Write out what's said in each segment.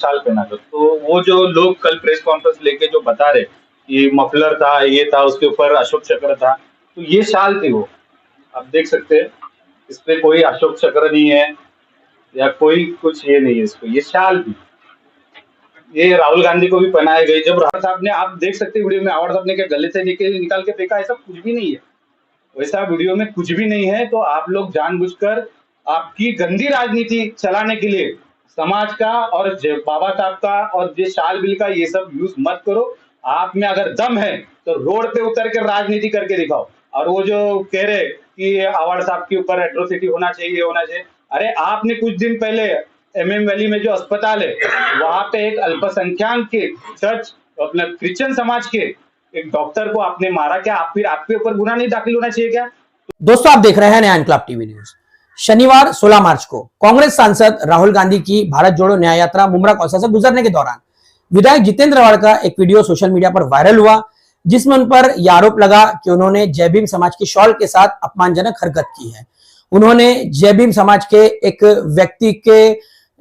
साल पहना था। तो वो जो लोग कल प्रेस कॉन्फ्रेंस लेके जो बता रहे कि मफलर था, ये था, उसके ऊपर अशोक चक्र था, तो ये शाल थी वो। आप देख सकते हैं, इसपे कोई अशोक चक्र नहीं है या कोई कुछ ये नहीं है, इसको ये शाल थी। ये राहुल गांधी को भी पहनाए गई। जब राहुल साहब ने, आप देख सकते हैं वीडियो में, आवाज साहब ने क्या गले से निकाल के फेंका, ऐसा कुछ भी नहीं है। वैसा वीडियो में कुछ भी नहीं है। तो आप लोग जानबूझकर आपकी गंदी राजनीति चलाने के लिए समाज का और बाबा साहब का और ये शाल बिल का ये सब यूज मत करो। आप में अगर दम है तो रोड पे उतर कर राजनीति करके दिखाओ। और वो जो कह रहे कि आवाड़ साहब के ऊपर एट्रोसिटी होना चाहिए, होना चाहिए, अरे आपने कुछ दिन पहले एमएम वैली में जो अस्पताल है वहां पे एक अल्पसंख्यक के चर्च, अपना क्रिश्चियन समाज के एक डॉक्टर को आपने मारा। क्या आप फिर आपके ऊपर गुना नहीं दाखिल होना चाहिए क्या? दोस्तों, आप देख रहे हैं नया इनकलाब टीवी न्यूज। शनिवार 16 मार्च को कांग्रेस सांसद राहुल गांधी की भारत जोड़ो न्याय यात्रा मुमरा कौसा से गुजरने के दौरान विधायक जितेंद्र रवाड़ का एक वीडियो सोशल मीडिया पर वायरल हुआ, जिसमें उन पर यह आरोप लगा कि उन्होंने जय भीम समाज की शॉल के साथ अपमानजनक हरकत की है। उन्होंने जय भीम समाज के एक व्यक्ति के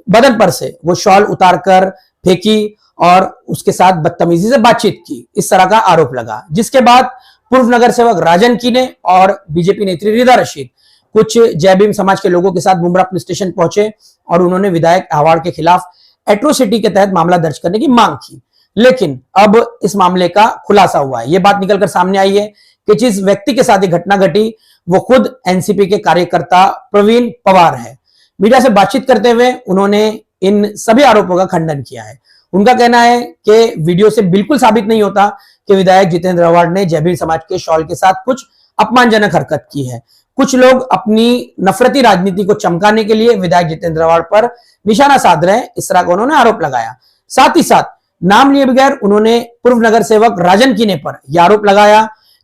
बदन पर से वो शॉल उतारकर फेंकी और उसके साथ बदतमीजी से बातचीत की, इस तरह का आरोप लगा। जिसके बाद पूर्व नगर सेवक राजन कीने और बीजेपी नेत्री रिदा रशीद कुछ जय भीम समाज के लोगों के साथ मुमरा पुलिस स्टेशन पहुंचे और उन्होंने विधायक अहवाड़ के खिलाफ एट्रोसिटी के तहत मामला दर्ज करने की मांग की। लेकिन अब इस मामले का खुलासा हुआ है। यह बात निकलकर सामने आई है कि जिस व्यक्ति के साथ ये घटना घटी वो खुद एनसीपी के कार्यकर्ता प्रवीण पवार है। मीडिया से बातचीत करते हुए उन्होंने इन सभी आरोपों का खंडन किया है। उनका कहना है कि वीडियो से बिल्कुल साबित नहीं होता कि विधायक जितेंद्र रवाड़ ने जय भीम समाज के शॉल के साथ कुछ अपमानजनक हरकत की है। कुछ लोग अपनी नफरती राजनीति को चमकाने के लिए विधायक जितेंद्र रवाड़ पर निशाना साध रहे हैं, इस तरह का उन्होंने आरोप लगाया। साथ ही साथ नाम लिए बगैर उन्होंने पूर्व नगर सेवक राजन कीने पर यह आरोप लगाया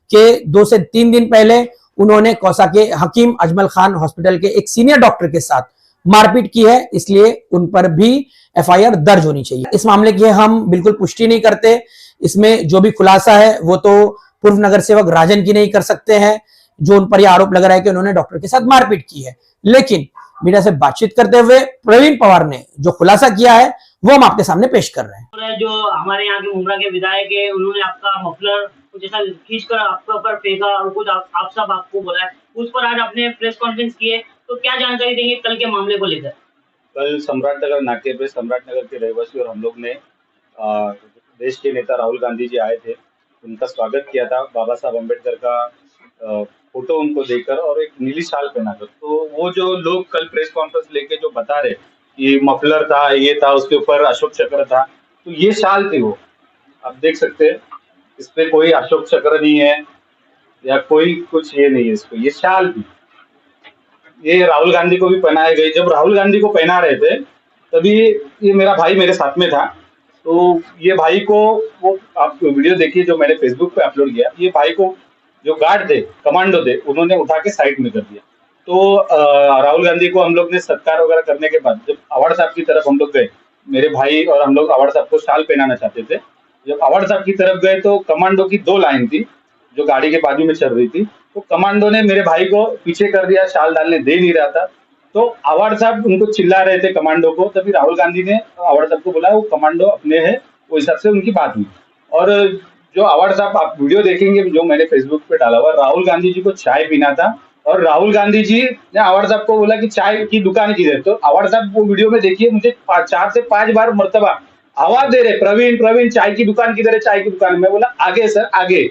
कि 2 से 3 दिन पहले उन्होंने कौसा के हकीम अजमल खान हॉस्पिटल के एक सीनियर डॉक्टर के साथ मारपीट की है, इसलिए उन पर भी एफआईआर दर्ज होनी चाहिए। इस मामले की हम बिल्कुल पुष्टि नहीं करते। इसमें जो भी खुलासा है वो तो पूर्व नगर सेवक राजन की नहीं कर सकते हैं, जो उन पर यह आरोप लग रहा है कि उन्होंने डॉक्टर के साथ मारपीट की है। लेकिन मीडिया से बातचीत करते हुए प्रवीण पवार ने जो खुलासा किया है वो हम आपके सामने पेश कर रहे हैं। जो हमारे यहाँ के मुमरा के विधायक है, उन्होंने आपका मफलर कुछ ऐसा खींचकर आपके ऊपर फेंका और कुछ आप सब आपको बोला है, उस पर आज आपने प्रेस कॉन्फ्रेंस की है, तो क्या जानकारी देंगे कल के मामले को लेकर? कल सम्राटनगर नाके पे सम्राटनगर के रहवासी और हम लोग ने देश के नेता राहुल गांधी जी आए थे, उनका स्वागत किया था बाबा साहब अम्बेडकर का फोटो उनको देकर और एक नीली शाल पहनाकर। तो वो जो लोग कल प्रेस कॉन्फ्रेंस लेके जो बता रहे कि मफलर था, ये था, उसके ऊपर अशोक चक्र था, तो ये शाल थी वो। आप देख सकते हैं, इस पे कोई अशोक चक्र नहीं है या कोई कुछ ये नहीं है, इसको ये शाल थी। ये राहुल गांधी को भी पहनाए गई। जब राहुल गांधी को पहना रहे थे तभी ये मेरा भाई मेरे साथ में था। तो ये भाई को, वो आप वीडियो देखिए जो मैंने फेसबुक पे अपलोड किया, ये भाई को जो गार्ड थे, कमांडो थे, उन्होंने उठा के साइड में कर दिया। तो राहुल गांधी को हम लोग ने सत्कार वगैरह करने के बाद जब अवाड़ साहब की तरफ हम लोग गए, मेरे भाई और हम लोग अवाड़ साहब को शाल पहनाना चाहते थे। जब अवाड़ साहब की तरफ गए तो कमांडो की 2 लाइन थी जो गाड़ी के बाजू में चल रही थी, तो कमांडो ने मेरे भाई को पीछे कर दिया, शाल डालने दे नहीं रहा था। तो अवाड़ साहब उनको चिल्ला रहे थे कमांडो को, तभी राहुल गांधी ने अवाड़ साहब को बोला वो कमांडो अपने हैं, वो हिसाब से उनकी बात हुई। और जो अवाड़ साहब, आप वीडियो देखेंगे जो मैंने फेसबुक पे डाला हुआ, राहुल गांधी जी को चाय पीना था और राहुल गांधी जी ने अवाड़ साहब को बोला कि चाय की दुकान किधर। तो अवाड़ साहब वो वीडियो में देखिए, मुझे 4 से 5 बार मर्तबा आवाज दे रहे, प्रवीण प्रवीण चाय की दुकान किधर है, चाय की दुकान। मैं बोला आगे सर आगे।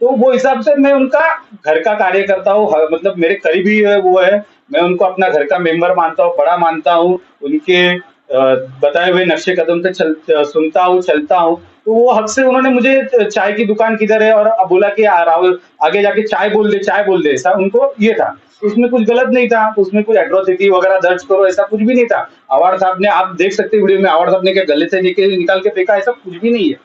तो वो हिसाब से मैं उनका घर का कार्यकर्ता हूँ, मतलब मेरे करीबी है वो है, मैं उनको अपना घर का मेंबर मानता हूँ, बड़ा मानता हूँ, उनके बताए हुए नक्शे कदम पे सुनता हूँ, चलता हूँ। तो वो हक से उन्होंने मुझे चाय की दुकान किधर है और बोला कि राहुल आगे जाके चाय बोल दे, चाय बोल दे, ऐसा उनको ये था। उसमें कुछ गलत नहीं था, उसमें कुछ एट्रोसिटी वगैरह दर्ज करो ऐसा कुछ भी नहीं था। अवाड़ साहब ने, आप देख सकते हैं वीडियो में, अवाड़ साहब ने क्या गले से निकाल के फेंका, ऐसा कुछ भी नहीं है।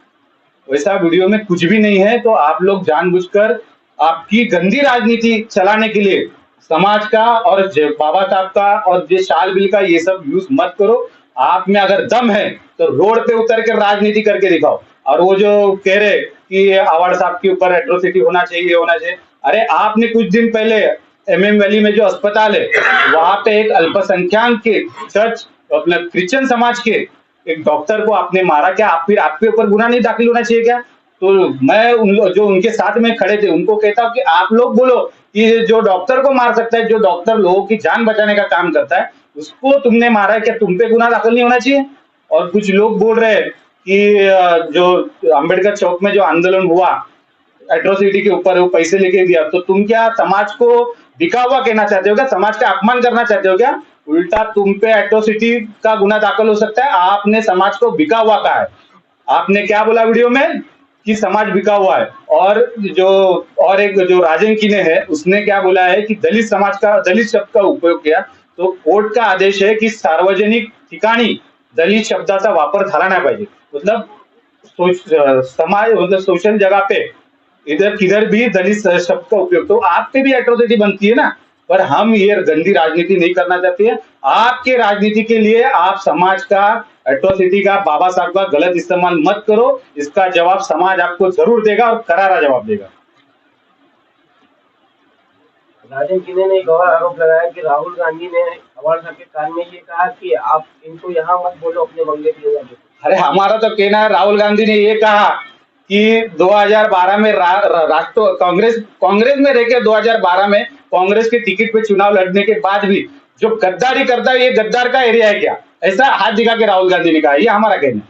वैसा वीडियो में कुछ भी नहीं है। तो आप लोग जानबूझकर आपकी गंदी राजनीति चलाने के लिए समाज का और बाबा साहब का और ये शाल बिल का ये सब यूज मत करो। आप में अगर दम है तो रोड पे उतर कर राजनीति करके दिखाओ। और वो जो कह रहे कि अवाड़ साहब के ऊपर एट्रोसिटी होना चाहिए, होना चाहिए, अरे आपने कुछ दिन पहले एमएम वैली में जो अस्पताल है वहां पे एक अल्पसंख्यक के चर्च, अपना क्रिश्चियन समाज के एक डॉक्टर को आपने मारा, क्या आप फिर आपके ऊपर गुनाह नहीं दाखिल होना चाहिए क्या? तो मैं जो उनके साथ में खड़े थे उनको कहता हूँ कि आप लोग बोलो कि जो डॉक्टर को मार सकता है, जो डॉक्टर लोगों की जान बचाने का काम करता है, उसको तुमने मारा है, क्या तुम पे गुनाह दाखिल नहीं होना चाहिए? और कुछ लोग बोल रहे हैं कि जो अंबेडकर चौक में जो आंदोलन हुआ एट्रोसिटी के ऊपर, वो पैसे लेके दिया, तो तुम क्या समाज को बिका हुआ कहना चाहते हो क्या? समाज का अपमान करना चाहते हो क्या? उल्टा तुम पे एट्रोसिटी का गुना दाखिल हो सकता है, आपने समाज को बिका हुआ कहा है। आपने क्या बोला वीडियो में कि समाज बिका हुआ है, और जो और एक जो राजन की ने है उसने क्या बोला है कि दलित समाज का, दलित शब्द का उपयोग किया। तो कोर्ट का आदेश है की सार्वजनिक ठिकाणी दलित शब्दाचा वापर झाला नाही पाहिजे, मतलब समाज मतलब सोशल जगह पे इधर किधर भी दलित शब्द का उपयोग, तो आप पे भी एट्रोसिटी बनती है ना। पर हम ये गंदी राजनीति नहीं करना चाहते हैं। आपके राजनीति के लिए आप समाज का एट्रोसिटी का, बाबा साहब का गलत इस्तेमाल मत करो, इसका जवाब समाज आपको जरूर देगा और करारा जवाब देगा। राजन किने ने एक और आरोप लगाया कि राहुल गांधी ने अवार्ड साहब के कान में ये कहा कि आप इनको यहाँ मत बोलो, अपने बंगले पे ले जाके। अरे हमारा तो कहना है, राहुल गांधी ने ये कहा कि 2012 में राष्ट्र कांग्रेस में रहकर 2012 में कांग्रेस के टिकट पे चुनाव लड़ने के बाद भी जो गद्दारी करता है, ये गद्दार का एरिया है क्या? ऐसा हाथ दिखा के राहुल गांधी ने कहा। ये हमारा कहना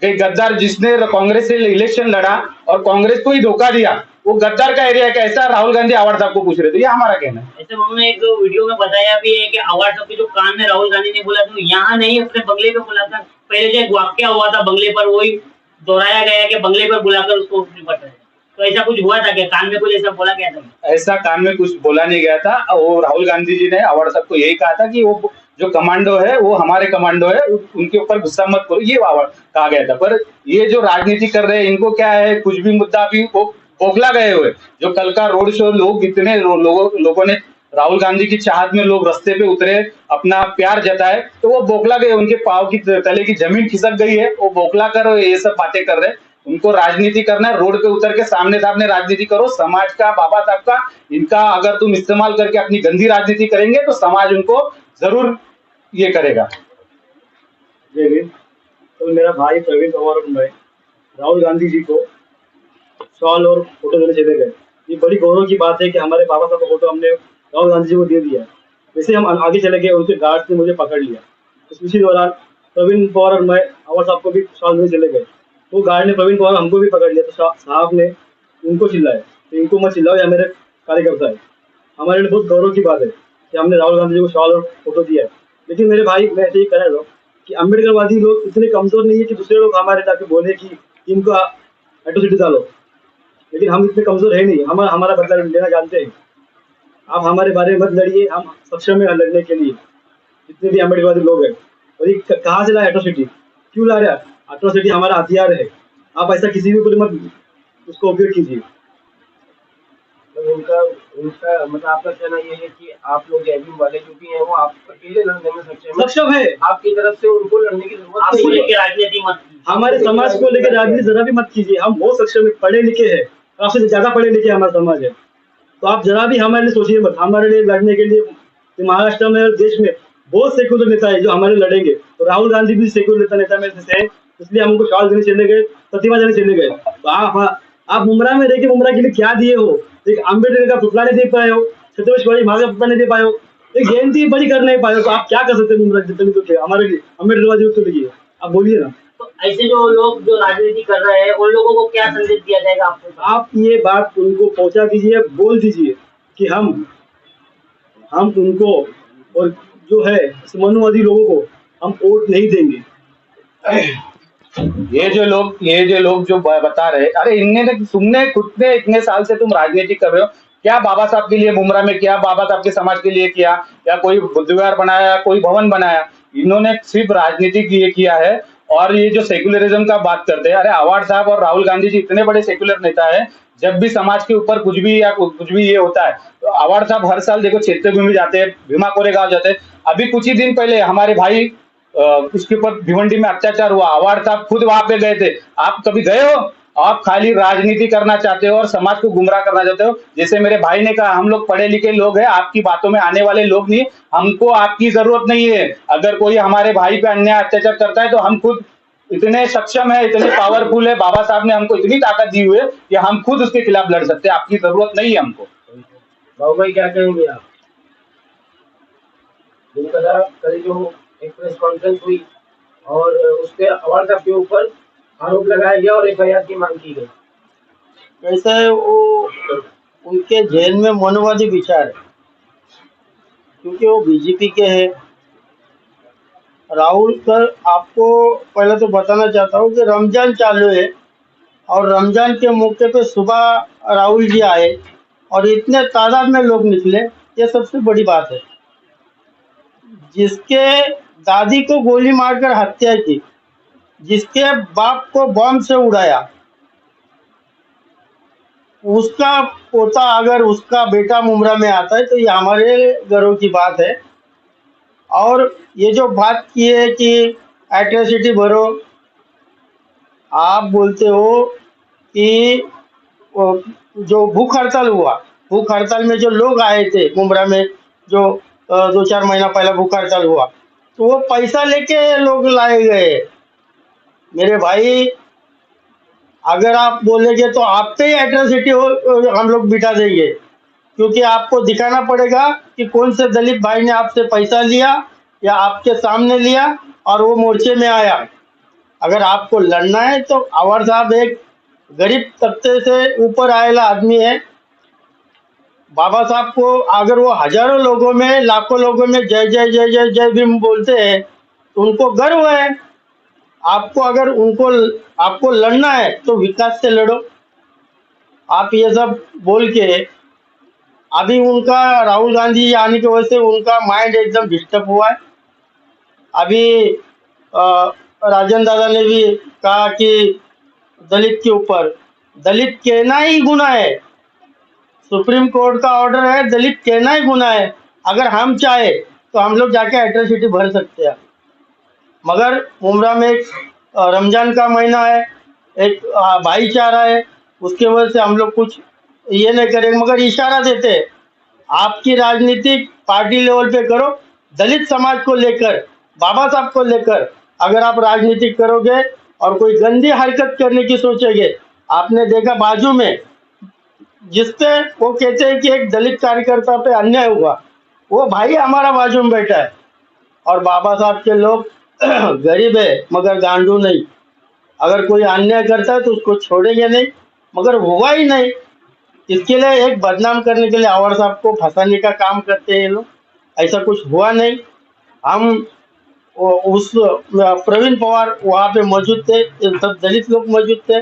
है कि गद्दार जिसने कांग्रेस से इलेक्शन लड़ा और कांग्रेस को ही धोखा दिया, वो गद्दार का एरिया है क्या? ऐसा राहुल गांधी अवार्ड साहब को पूछ रहे थे। ये हमारा कहना है। ऐसे उन्होंने एक वीडियो में बताया भी है कि अवार्ड साहब के जो कान में राहुल गांधी ने बोला, तो यहाँ नहीं अपने बंगले पे बुलाकर, पहले जो एक वाक्य हुआ था बंगले पर, वही दोहराया गया कि बंगले पर बुलाकर उसको निपट रहे। तो ऐसा कुछ हुआ था क्या? कान में कुछ ऐसा बोला गया था? ऐसा कान में कुछ बोला नहीं गया था। वो राहुल गांधी जी ने अवार्ड साहब को यही कहा था कि वो जो कमांडो है वो हमारे कमांडो है, उनके ऊपर गुस्सा मत करो, ये कहा गया था। पर ये जो राजनीति कर रहे हैं, इनको क्या है, कुछ भी मुद्दा भी वो बौखला गए हुए। जो कल का रोड शो, लोग इतने लोगों ने राहुल गांधी की चाहत में लोग रास्ते पे उतरे, अपना प्यार जताए, तो वो बौखला गए, उनके पाँव की तले की जमीन खिसक गई है, वो बौखला कर ये सब बातें कर रहे हैं। उनको राजनीति करना है, रोड पे उतर के सामने सामने राजनीति करो, समाज का, बाबा साहब का, इनका अगर तुम इस्तेमाल करके अपनी गंदी राजनीति करेंगे तो समाज उनको जरूर ये करेगा। जय हिंद। तो मेरा भाई प्रवीण पवार और मैं राहुल गांधी जी को शॉल और फोटो देने चले गए। ये बड़ी गौरव की बात है कि हमारे बाबा साहब का फोटो हमने राहुल गांधी जी को दे दिया। वैसे हम आगे चले गए, उनके गार्ड ने मुझे पकड़ लिया। इसी दौरान प्रवीण पवार और मैं अवार्ड साहब को भी शॉल देने चले गए। वो गार्ड ने प्रवीण पवार हमको भी पकड़ लिया, तो साहब ने उनको चिल्लाया, तो इनको मत चिल्लाओ, या मेरे कार्यकर्ता है। हमारे लिए बहुत गौरव की बात है कि हमने राहुल गांधी जी को शॉल और फोटो दिया है। लेकिन मेरे भाई, मैं ऐसे ही कह रहा हूँ कि अम्बेडकरवादी लोग इतने कमजोर नहीं है कि दूसरे लोग हमारे जाके बोले कि इनको एट्रोसिटी डालो, लेकिन हम इतने कमजोर है नहीं। हम हमारा बदला लेना जानते हैं। आप हमारे बारे में मत लड़िए, हम सक्षम है लड़ने के लिए, जितने भी अम्बेडकरवादी लोग हैं। और ये कहाँ से लाए एट्रोसिटी, क्यों ला रहा? एट्रोसिटी हमारा हथियार है। आप ऐसा किसी भी पर मत उसको उपयोग कीजिए। उनका मतलब आपका कहना ये है कि आप लोग एबीएम वाले जो भी हैं वो आप अकेले लड़ने में सक्षम है। आपकी तरफ से उनको लड़ने की जरूरत नहीं है। राजनीति मत, हमारे समाज को लेकर राजनीति जरा भी मत कीजिए। हम बहुत सक्षम है, पढ़े लिखे हैं, काफी ज्यादा पढ़े लिखे हमारा समाज है। तो आप जरा भी हमारे लिए सोचिए मत। हमारे लिए लड़ने के लिए महाराष्ट्र में और देश में बहुत सेक्युलर नेता है जो हमारे लड़ेंगे। तो राहुल गांधी भी सेक्युलर नेता में से है, इसलिए हम उनको शॉल देने चले गए, प्रतिमा देने चले गए। तो आप मुमरा में रह के मुमरा के लिए क्या दिए हो? एक अम्बेडकर का पुतला नहीं दे पाए हो, छत्रपति शिवाजी महाराज का पुतला नहीं दे पाए हो, एक जयंती बड़ी कर नहीं पाए हो, तो आप क्या कर सकते हैं मुमरा जितने तो हमारे लिए अम्बेडकरवादी तो लिखिए, आप बोलिए ना। तो ऐसे जो लोग जो राजनीति कर रहे हैं, उन लोगों को क्या संदेश दिया जाएगा आपको? आप ये बात उनको पहुंचा दीजिए, बोल दीजिए कि हम उनको और जो है मनुवादी लोगों को हम वोट नहीं देंगे। ये जो लोग जो बता रहे, अरे इनने तुमने खुद ने इतने साल से तुम राजनीति कर रहे हो, क्या बाबा साहब के लिए मुमरा में किया, बाबा साहब के समाज के लिए किया, या कोई बुद्ध विहार बनाया, कोई भवन बनाया? इन्होंने सिर्फ राजनीति किया है। और ये जो सेक्युलरिज्म का बात करते हैं, अरे अवार्ड साहब और राहुल गांधी जी इतने बड़े सेक्युलर नेता है, जब भी समाज के ऊपर कुछ भी ये होता है तो अवार्ड साहब हर साल देखो चैत्यभूमि जाते हैं, भीमा कोरेगांव जाते हैं। अभी कुछ ही दिन पहले हमारे भाई उसके ऊपर भिवंडी में अत्याचार हुआ, अवार्ड साहब खुद वहां पे गए थे। आप कभी गए हो? आप खाली राजनीति करना चाहते हो और समाज को गुमराह करना चाहते हो। जैसे मेरे भाई ने कहा, हम लोग पढ़े लिखे लोग हैं, आपकी बातों में आने वाले लोग नहीं। हमको आपकी जरूरत नहीं है। अगर कोई हमारे भाई पे अन्याय अत्याचार करता है तो हम खुद इतने सक्षम है, इतने पावरफुल है, बाबा साहब ने हमको इतनी ताकत दी हुई है कि हम खुद उसके खिलाफ लड़ सकते हैं। आपकी जरूरत नहीं है हमको। बाबू भाई क्या कहेंगे आप? जिनका कल जो एक प्रेस कॉन्फ्रेंस हुई और उसके अवार्ड साहब के ऊपर आरोप लगाया गया और एफआईआर की मांग की गई। कैसा है, वो उनके जेल में मनोवादी विचार है, क्योंकि वो बीजेपी के हैं। राहुल सर, आपको पहले तो बताना चाहता हूँ कि रमजान चालू है और रमजान के मौके पे सुबह राहुल जी आए और इतने तादाद में लोग निकले, ये सबसे बड़ी बात है। जिसके दादी को गोली मारकर हत्या की, जिसके बाप को बम से उड़ाया, उसका पोता अगर उसका बेटा मुमरा में आता है तो ये हमारे गर्व की बात है। और ये जो बात की है कि एट्रोसिटी भरो, आप बोलते हो कि जो भूख हड़ताल हुआ, भूख हड़ताल में जो लोग आए थे मुमरा में, जो 2-4 महीना पहले भूख हड़ताल हुआ, तो वो पैसा लेके लोग लाए गए। मेरे भाई, अगर आप बोलेंगे तो आप पे ही एट्रोसिटी हम लोग बिठा देंगे, क्योंकि आपको दिखाना पड़ेगा कि कौन से दलित भाई ने आपसे पैसा लिया या आपके सामने लिया और वो मोर्चे में आया। अगर आपको लड़ना है तो अवर साहब एक गरीब तबके से ऊपर आएला आदमी है। बाबा साहब को अगर वो हजारों लोगों में, लाखों लोगों में जय जय जय जय जय भीम बोलते हैं तो उनको गर्व है। आपको अगर आपको लड़ना है तो विकास से लड़ो। आप ये सब बोल के, अभी उनका राहुल गांधी आने की वजह से उनका माइंड एकदम डिस्टर्ब हुआ है। अभी राजन दादा ने भी कहा कि दलित के ऊपर, दलित कहना ही गुनाह है। सुप्रीम कोर्ट का ऑर्डर है, दलित कहना ही गुनाह है। अगर हम चाहे तो हम लोग जाके एट्रोसिटी भर सकते हैं, मगर मुमरा में एक रमजान का महीना है, एक भाईचारा है, उसके वजह से हम लोग कुछ ये नहीं करेंगे, मगर इशारा देते हैं। आपकी राजनीतिक पार्टी लेवल पे करो, दलित समाज को लेकर, बाबा साहब को लेकर अगर आप राजनीति करोगे और कोई गंदी हरकत करने की सोचेंगे। आपने देखा बाजू में जिससे वो कहते हैं कि एक दलित कार्यकर्ता पे अन्याय हुआ, वो भाई हमारा बाजू में बैठा है। और बाबा साहब के लोग गरीब है मगर गांडू नहीं। अगर कोई अन्याय करता है तो उसको छोड़ेंगे नहीं, मगर हुआ ही नहीं। इसके लिए एक बदनाम करने के लिए अवर साहब को फंसाने का काम करते हैं लोग। ऐसा कुछ हुआ नहीं। हम उस प्रवीण पवार वहाँ पे मौजूद थे, सब दलित लोग मौजूद थे,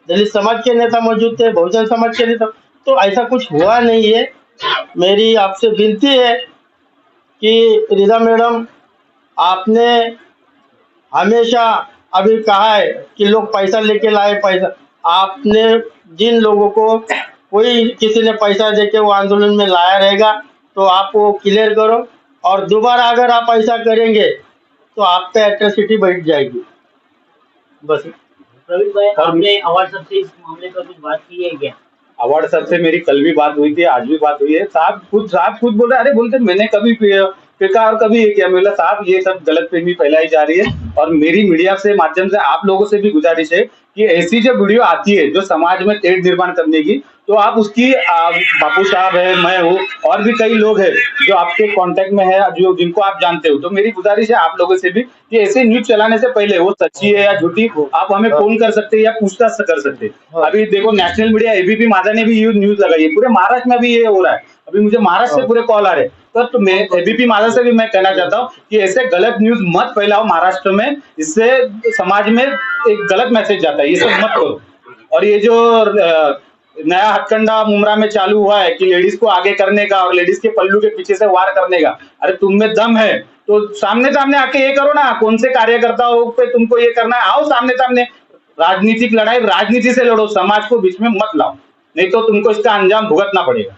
दलित समाज के नेता मौजूद थे, बहुजन समाज के नेता, तो ऐसा कुछ हुआ नहीं है। मेरी आपसे विनती है कि रिदा मैडम, आपने हमेशा अभी कहा है कि लोग पैसा लेके लाए पैसा। आपने जिन लोगों को कोई किसी ने पैसा देके वो आंदोलन में लाया रहेगा तो आप वो क्लियर करो, और दोबारा अगर आप ऐसा करेंगे तो आप पे एट्रोसिटी बैठ जाएगी। बस। प्रवीण भाई, आपने अवार्ड साहब से इस मामले पर कुछ बात की है क्या? अवार्ड साहब से मेरी कल भी बात हुई थी, आज भी बात हुई है। साहब खुद बोल रहे, अरे बोलते मैंने कभी फिर और कभी ये किया। मैं साहब ये सब गलतफहमी फैलाई जा रही है, और मेरी मीडिया से माध्यम से आप लोगों से भी गुजारिश है कि ऐसी जो वीडियो आती है जो समाज में तेज निर्माण करने की, तो आप उसकी, बापू साहब है, मैं हूँ, और भी कई लोग हैं जो आपके कांटेक्ट में है, जो जिनको आप जानते हो, तो मेरी गुजारिश है आप लोगों से भी कि ऐसे न्यूज चलाने से पहले वो सच्ची है या झूठी, आप हमें फोन कर सकते हैं या पूछताछ कर सकते हैं। अभी देखो नेशनल मीडिया एबीपी माझा ने भी ये न्यूज लगाई है, पूरे महाराष्ट्र में भी ये हो रहा है। अभी मुझे महाराष्ट्र से पूरे कॉल आ रहे हैं, तो मैं एबीपी माझा से भी मैं कहना चाहता हूँ कि ऐसे गलत न्यूज मत फैलाओ महाराष्ट्र में, इससे समाज में एक गलत मैसेज जाता है, ये सब मत करो। और ये जो नया हथकंडा मुमरा में चालू हुआ है कि लेडीज को आगे करने का और लेडीज के पल्लू के पीछे से वार करने का, अरे तुम में दम है तो सामने सामने आके ये करो ना। कौन से कार्यकर्ताओं पे तुमको ये करना है, आओ सामने सामने। राजनीतिक लड़ाई राजनीति से लड़ो, समाज को बीच में मत लाओ, नहीं तो तुमको इसका अंजाम भुगतना पड़ेगा।